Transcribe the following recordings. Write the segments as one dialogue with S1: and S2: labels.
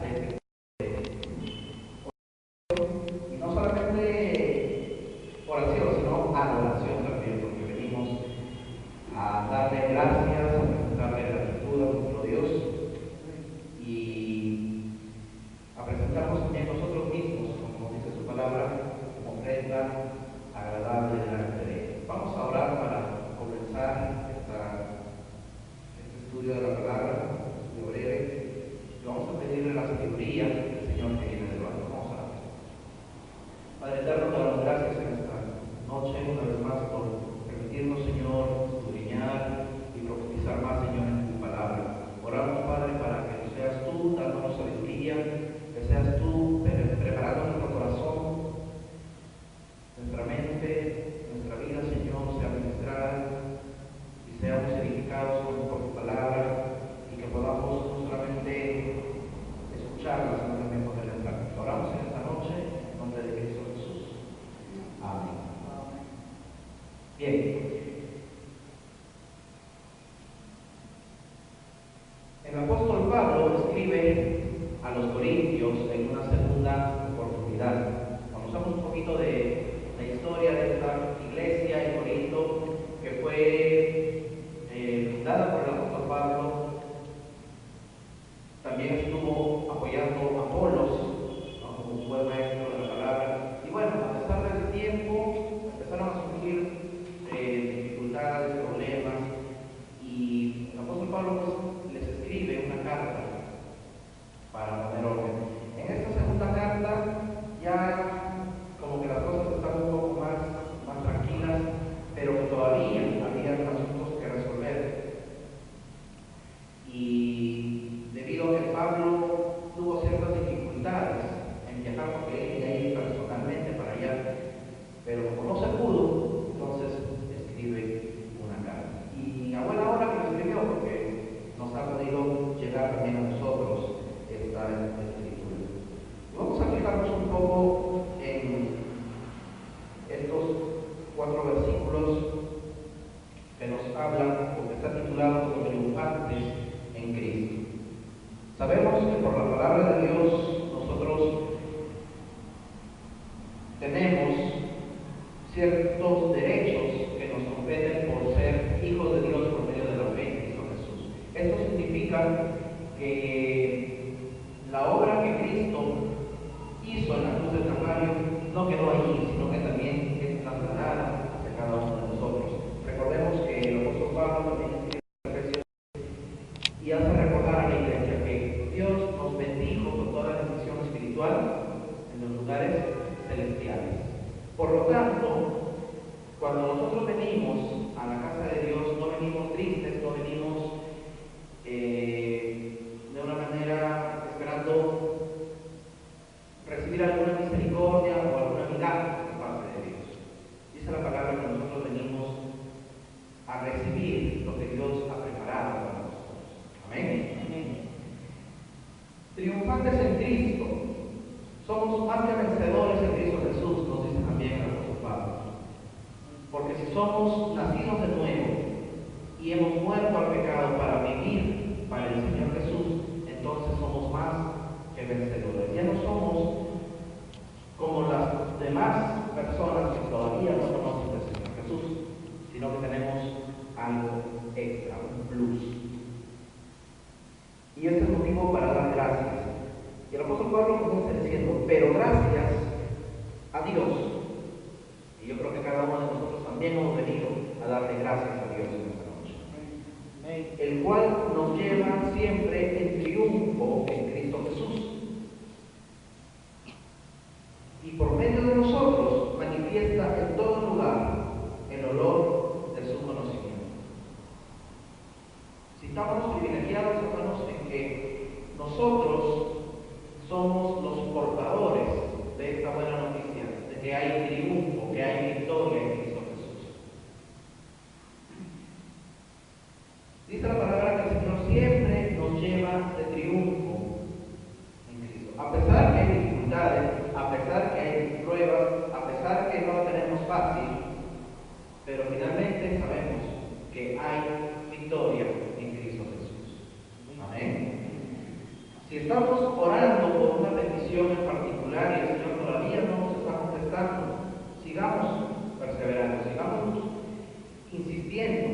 S1: de y no solamente oración, sino adoración también, porque venimos a darle gracias, a presentarle gratitud a nuestro Dios y a presentarnos también nosotros mismos, como dice su palabra, como ofrenda agradable delante de Él. Vamos a orar para comenzar este estudio de la palabra, un estudio breve, y vamos a pedirle la sabiduría del Señor que viene del alto. Vamos a orar. Padre eterno, te damos gracias en esta noche, una vez más, por permitirnos, Señor, escudriñar y profundizar más, Señor, en tu palabra. Oramos, Padre, para que seas tú dándonos sabiduría, que seas tú preparando nuestro corazón, nuestra mente, nuestra vida, Señor, sea ministrada y seamos edificados por tu palabra y que podamos no solamente escucharla, sino también ponerla en práctica. Oramos en esta noche en nombre de Cristo Jesús. Amén. Bien. El apóstol Pablo escribe a los Corintios en una segunda oportunidad. Conocemos un poquito de la historia de esta iglesia en Corinto, que fue fundada por el apóstol Pablo. También estuvo apoyando a Apolos, ¿no?, como un buen maestro de la palabra. Y bueno, a pesar del tiempo, empezaron a surgir dificultades, problemas, y el apóstol Pablo pues, les escribe una carta para poner orden. En esta segunda carta ya como que las cosas están un poco más tranquilas, pero que todavía había asuntos que resolver. Y debido a que Pablo tuvo ciertas dificultades en viajar, porque él quería ir personalmente para allá, pero como no se pudo, entonces escribe una carta. Y a buena hora que lo escribió, porque nos ha podido llegar también a nosotros esta escritura. Y vamos a fijarnos un poco en estos 4 versículos que nos hablan, porque está titulado como triunfantes en Cristo. Sabemos que por la palabra de Dios nosotros tenemos ciertos derechos que nos competen por ser hijos de Dios por medio de la fe en Cristo Jesús. Esto significa que la obra que Cristo hizo en la cruz del Calvario no quedó allí, sino que también es trasladada hacia cada uno de nosotros. Recordemos que el apóstol Pablo también escribe Efesios y hace recordar a la iglesia que Dios nos bendijo con toda la bendición espiritual en los lugares celestiales. Por lo tanto, cuando nosotros venimos a la casa de Dios, no venimos tristes, no venimos de una manera esperando recibir alguna misericordia o alguna migaja de parte de Dios. Dice la palabra que nosotros venimos a recibir lo que Dios ha preparado para nosotros. Amén. Triunfantes en Cristo. Somos más que vencedores en Cristo Jesús, nos dice también el apóstol Pablo. Porque si somos nacidos de nuevo y hemos muerto al pecado para vivir para el Señor Jesús, entonces somos más que vencedores. Ya no somos como las demás personas que todavía no conocen al Señor Jesús, sino que tenemos algo extra, un plus. Y este es el motivo para dar gracias. Y el apóstol Pablo comienza diciendo, pero gracias a Dios. Y yo creo que cada uno de nosotros también hemos venido a darle gracias a Dios en esta noche. El cual nos lleva siempre en triunfo en Cristo Jesús. Y por medio de nosotros manifiesta en todo lugar el olor de su conocimiento. Si estamos privilegiados, hermanos, en que nosotros somos los portadores estamos orando por una petición en particular y el Señor todavía no nos está contestando, sigamos perseverando, sigamos insistiendo,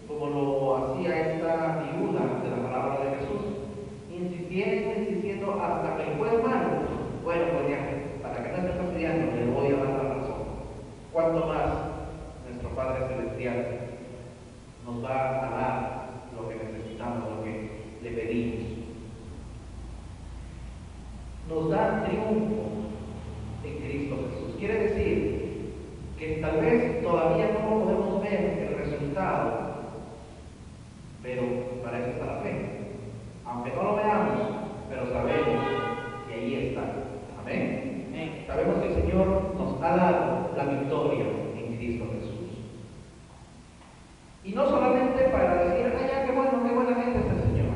S1: como lo hacía esta viuda de la palabra de Jesús, insistiendo hasta que el juez malo, bueno, pues ya, para que no esté fastidiando, le voy a dar la razón. ¿Cuánto más nuestro Padre Celestial nos va a dar lo que necesitamos, lo que le pedimos? Nos da triunfo en Cristo Jesús. Quiere decir que tal vez todavía no podemos ver el resultado, pero para eso está la fe. Aunque no lo veamos, pero sabemos que ahí está. Amén. Sabemos que el Señor nos ha dado la victoria en Cristo Jesús. Y no solamente para decir, ay, ya, qué bueno, qué buena gente es el Señor,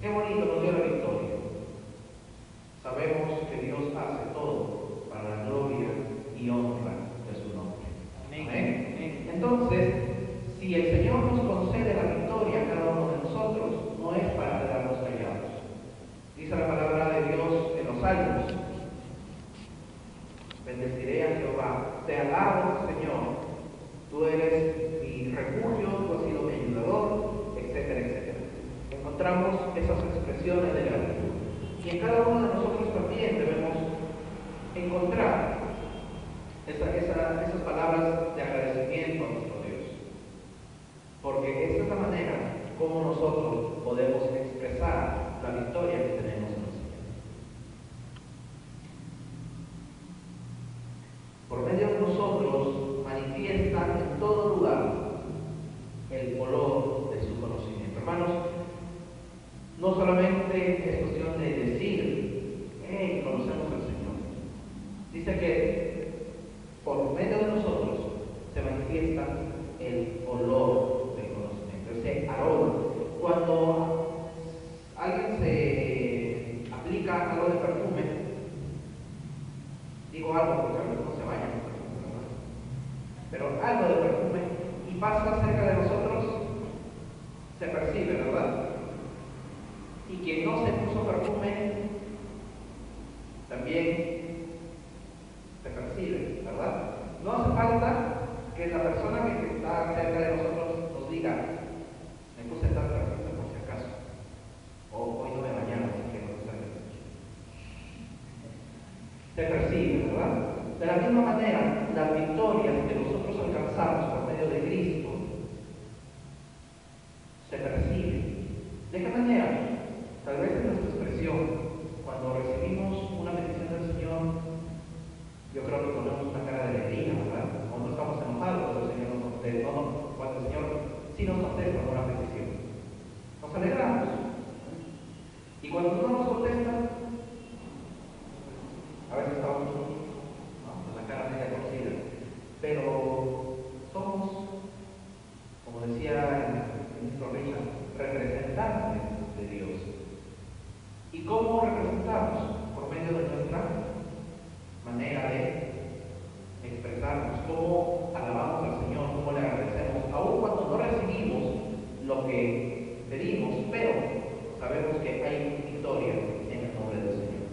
S1: qué bonito nos dio la victoria. Sabemos que Dios hace todo para la gloria y honra de su nombre. Amén. Entonces, si el Señor nos concede la victoria a cada uno de nosotros, no es para quedarnos callados. Dice la palabra de Dios en los Salmos: bendeciré a Jehová, te alabo, Señor, tú eres mi refugio, tú has sido mi ayudador, etcétera, etcétera. Encontramos esas expresiones de gratitud. Y en cada uno de nosotros también debemos encontrar esas palabras de agradecimiento a nuestro Dios. Porque esa es la manera como nosotros podemos expresar la victoria que tenemos en el Señor. Por medio de nosotros manifiesta en todo lugar el color de su conocimiento. Hermanos, no solamente es cuestión de decir, conocemos al Señor. Dice que por medio de nosotros se manifiesta el olor del conocimiento, ese aroma. Cuando alguien se aplica algo de perfume, digo algo porque a veces no se baña con perfume, ¿verdad? Pero algo de perfume y pasa cerca de nosotros, se percibe, ¿verdad? Y quien no se puso perfume también se percibe, ¿verdad? No hace falta que la persona que está cerca de nosotros nos diga, me puse tal perfume por si acaso, o hoy no me bañaba, así que no se percibe, ¿verdad? De la misma manera, las victorias que nosotros alcanzamos por medio de Cristo se perciben. ¿De qué manera? Tal vez en nuestra expresión, cuando recibimos una petición del Señor, yo creo que ponemos una cara de alegría, ¿verdad? O no estamos enojados cuando el Señor nos contesta, cuando el Señor sí nos contesta con una petición. Nos alegramos. Y cuando no nos contesta, a veces estamos con la cara media torcida. Pero somos, como decía el ministro Richard, representantes de Dios. ¿Y cómo representamos? Por medio de nuestra manera de expresarnos, cómo alabamos al Señor, cómo le agradecemos, aun cuando no recibimos lo que pedimos, pero sabemos que hay victoria en el nombre del Señor.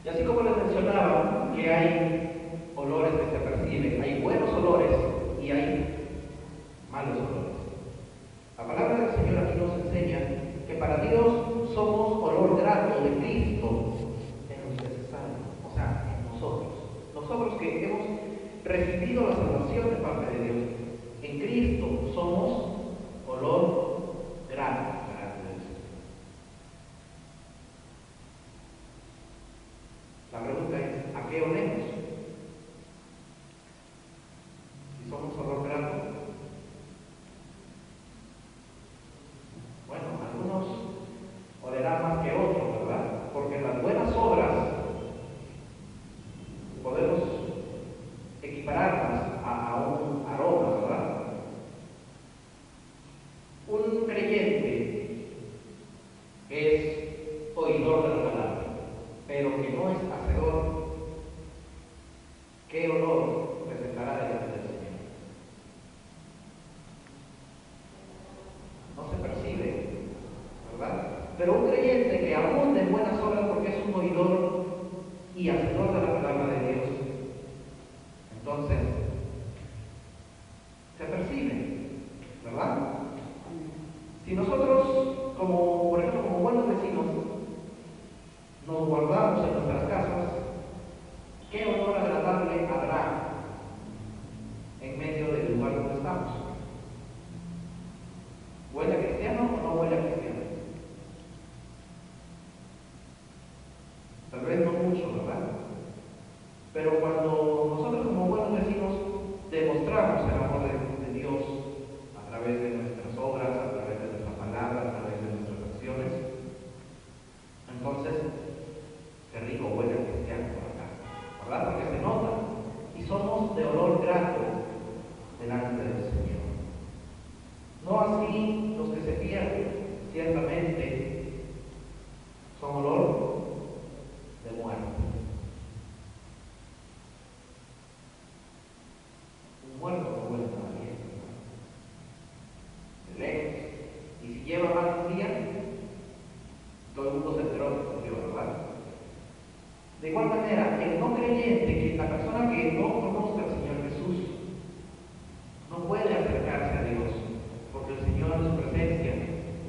S1: Y así como les mencionaba que hay olores que se perciben, hay buenos olores y hay malos olores. La palabra del Señor aquí nos enseña que para Dios somos olor grato de Cristo en los necesarios, o sea, en nosotros. Nosotros que hemos recibido la salvación de parte de Dios, en Cristo somos olor grato delante de Dios. La pregunta es, ¿a qué olemos? Si somos olor grato, bueno, algunos olerán más que otros, ¿verdad? Porque las buenas obras podemos equipararlas a un aroma, ¿verdad? Un creyente es oidor de la palabra, pero que no es hacedor, ¿qué olor presentará delante del Señor? No se percibe, ¿verdad? Pero un creyente que abunde en buenas obras porque es un oidor y hacedor de la palabra de Dios. Entonces, se percibe, ¿verdad? Si nosotros, como por ejemplo, como buenos vecinos, nos guardamos en nuestras casas, ¿qué olor agradable habrá en medio del lugar donde estamos? ¿Huele a cristiano o no huele a cristiano? Tal vez no mucho, ¿verdad? Pero cuando nosotros como buenos vecinos demostramos el amor de Dios a través de nuestras obras, a través de nuestras palabras, a través de nuestras acciones, entonces, qué rico huele a cristiano por acá, ¿verdad? Porque se nota y somos de olor grato delante del Señor. No así los que se pierden, ciertamente son olor de muerte. Un muerto no huele nada bien, de lejos. Y si lleva más de un día, todo el mundo se enteró que sufrió, ¿verdad? De igual manera, el no creyente, que la persona que no conoce al Señor Jesús, no puede acercarse a Dios, porque el Señor en su presencia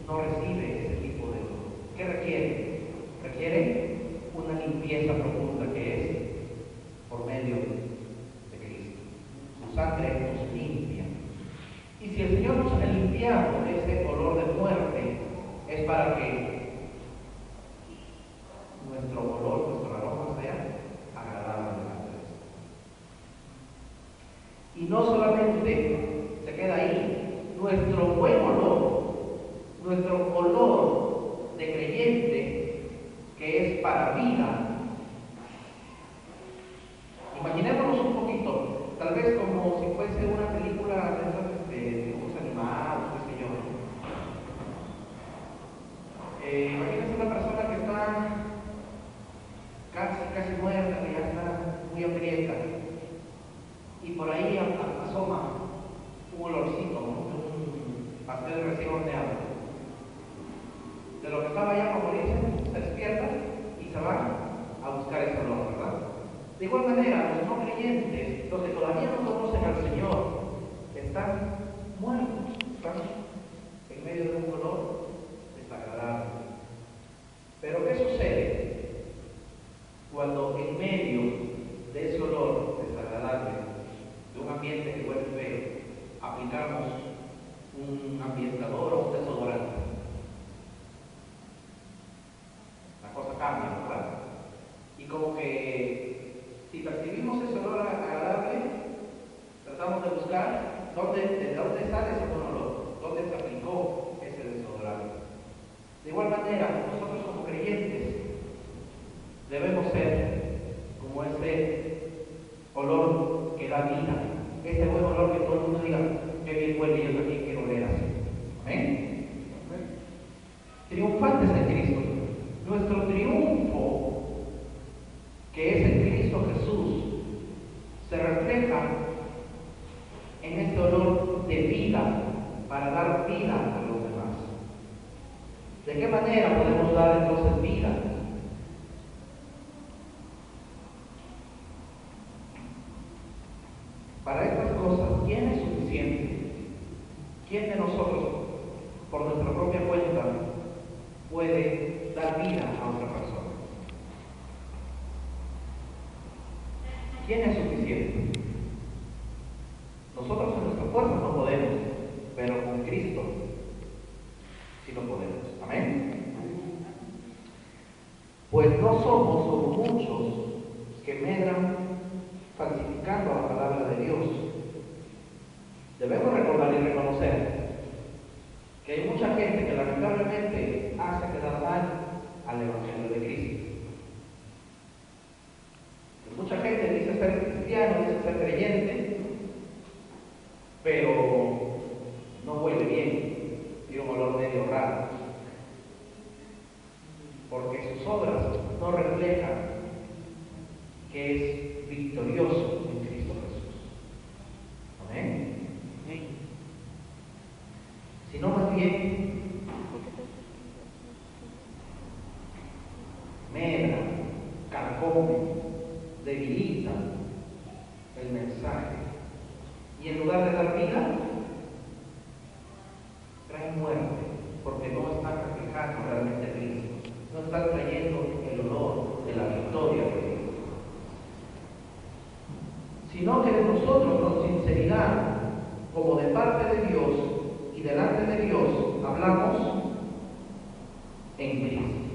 S1: no recibe ese tipo de dolor. ¿Qué requiere? Requiere una limpieza profunda que es por medio de Cristo. Su sangre nos limpia. Y si el Señor nos ha limpiado de ese olor de muerte, es para que nuestro olor, nuestro aroma sea agradable delante de Dios. Y no solamente se queda ahí, nuestro buen olor, nuestro olor de creyente, que es para vida. Imaginémonos un poquito, tal vez como si fuese una película de esas dibujos animados, qué sé yo. Imagínense una persona que está casi muerta, que ya está muy hambrienta, y por ahí asoma un olorcito, ¿no? Un pastel recién horneado. De lo que estaba ya por morirse, se despierta y se va a buscar ese olor, ¿verdad? De igual manera, los no creyentes, los que todavía no conocen al Señor, están muertos, están en medio de un olor desagradable. Pero ¿qué sucede cuando en medio de ese olor desagradable, de un ambiente que huele feo, aplicamos un ambientador o un desodorante? La cosa cambia, ¿verdad? Y como que si percibimos ese olor agradable, tratamos de buscar de dónde sale ese buen olor, dónde se aplicó ese desodorante. De igual manera, nosotros como creyentes debemos ser como ese olor que da vida, ese buen olor que todo el mundo diga, qué bien huele, yo también quiero oler así. Amén. Triunfantes en Cristo. Nuestro triunfo, que es en Cristo Jesús, se refleja en este olor de vida, para dar vida a los demás. ¿De qué manera podemos dar entonces vida? Para estas cosas, ¿quién es suficiente? ¿Quién de nosotros, por nuestra propia cuenta, puede dar vida a otra persona? ¿Quién es suficiente? Nosotros en nuestra fuerza no podemos, pero con Cristo sí lo podemos. Amén. Pues no somos como muchos que medran falsificando la palabra de Dios. Debemos recordar y reconocer que hay mucha gente que lamentablemente hace quedar mal al Evangelio de Cristo. Mucha gente dice ser cristiano, dice ser creyente, pero no huele bien, tiene un olor medio raro, porque sus obras no reflejan que es victorioso en Cristo Jesús. Amén. Sino más bien medra, carcome, debilita el mensaje. Y en lugar de dar vida, trae muerte, porque no están reflejando realmente a Cristo. No están trayendo el olor de la victoria de Cristo. Sino que de nosotros con sinceridad, como de parte de Dios y delante de Dios, hablamos en Cristo.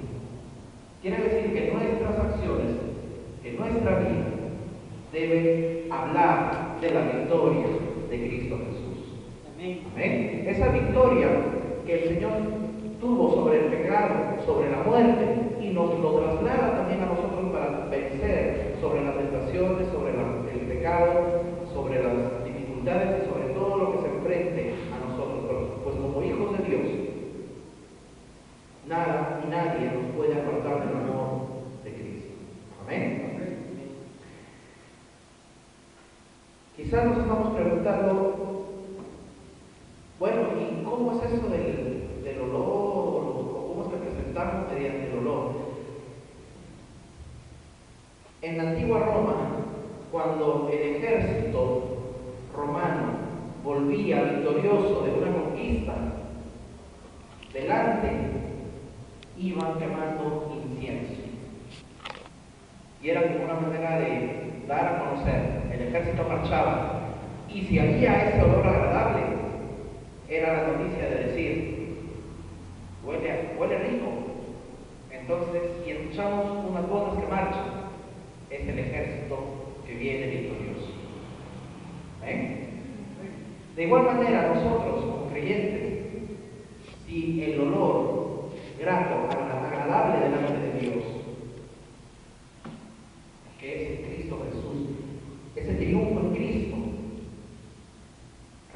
S1: Quiere decir que nuestras acciones, que nuestra vida, debe hablar de la victoria de Cristo Jesús. Amén. Amén. Esa victoria que el Señor tuvo sobre el pecado, sobre la muerte, y nos lo traslada también a nosotros para vencer sobre las tentaciones, sobre el pecado, sobre las dificultades y sobre todo lo que se enfrente a nosotros. Pues como hijos de Dios, nada y nadie nos puede apartar del amor de Cristo. Amén. Quizás nos estamos preguntando, bueno, ¿y cómo es eso del olor? ¿Cómo es que presentamos mediante el olor? En la antigua Roma, cuando el ejército romano volvía victorioso de una conquista, delante iban quemando incienso. Y era como una manera de dar a conocer. El ejército marchaba. Y si había ese olor agradable, era la noticia de decir, huele rico. Entonces, si escuchamos unas botas que marchan, es el ejército que viene victorioso. ¿Ven? De igual manera, nosotros como creyentes, si el olor grato, agradable delante de Dios, que es el Cristo Jesús, ese triunfo en Cristo,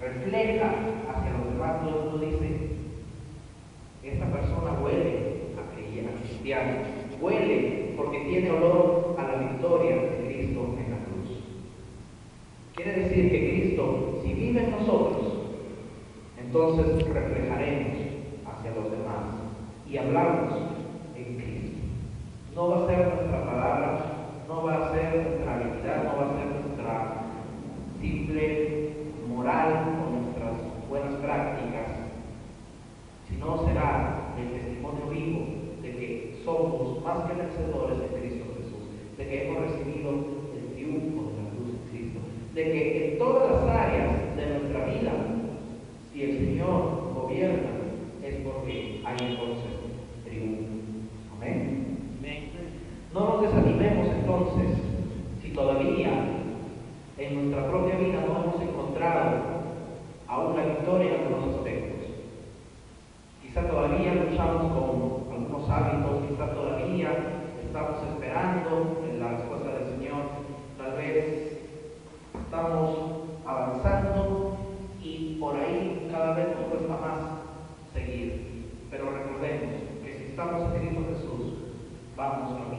S1: refleja hacia los demás. Dios dice, esta persona huele a cristiano, huele porque tiene olor a la victoria de Cristo en la cruz. Quiere decir que Cristo, si vive en nosotros, entonces reflejaremos hacia los demás y hablamos en Cristo. No va a ser nuestra palabra, no va a ser nuestra habilidad, no va a ser nuestra simple moral o nuestras buenas prácticas, sino será el testimonio vivo de que somos más que vencedores de Cristo Jesús, de que hemos recibido el triunfo de la cruz de Cristo, de que en todas las áreas de nuestra vida, si el Señor gobierna, es porque hay entonces triunfo. Amén. No nos desanimemos entonces si todavía en nuestra propia vida no hemos encontrado aún la victoria en algunos aspectos. Quizá todavía luchamos con algunos hábitos, quizá todavía estamos esperando en la respuesta del Señor, tal vez estamos avanzando y por ahí cada vez nos cuesta más seguir. Pero recordemos que si estamos en Cristo Jesús, vamos a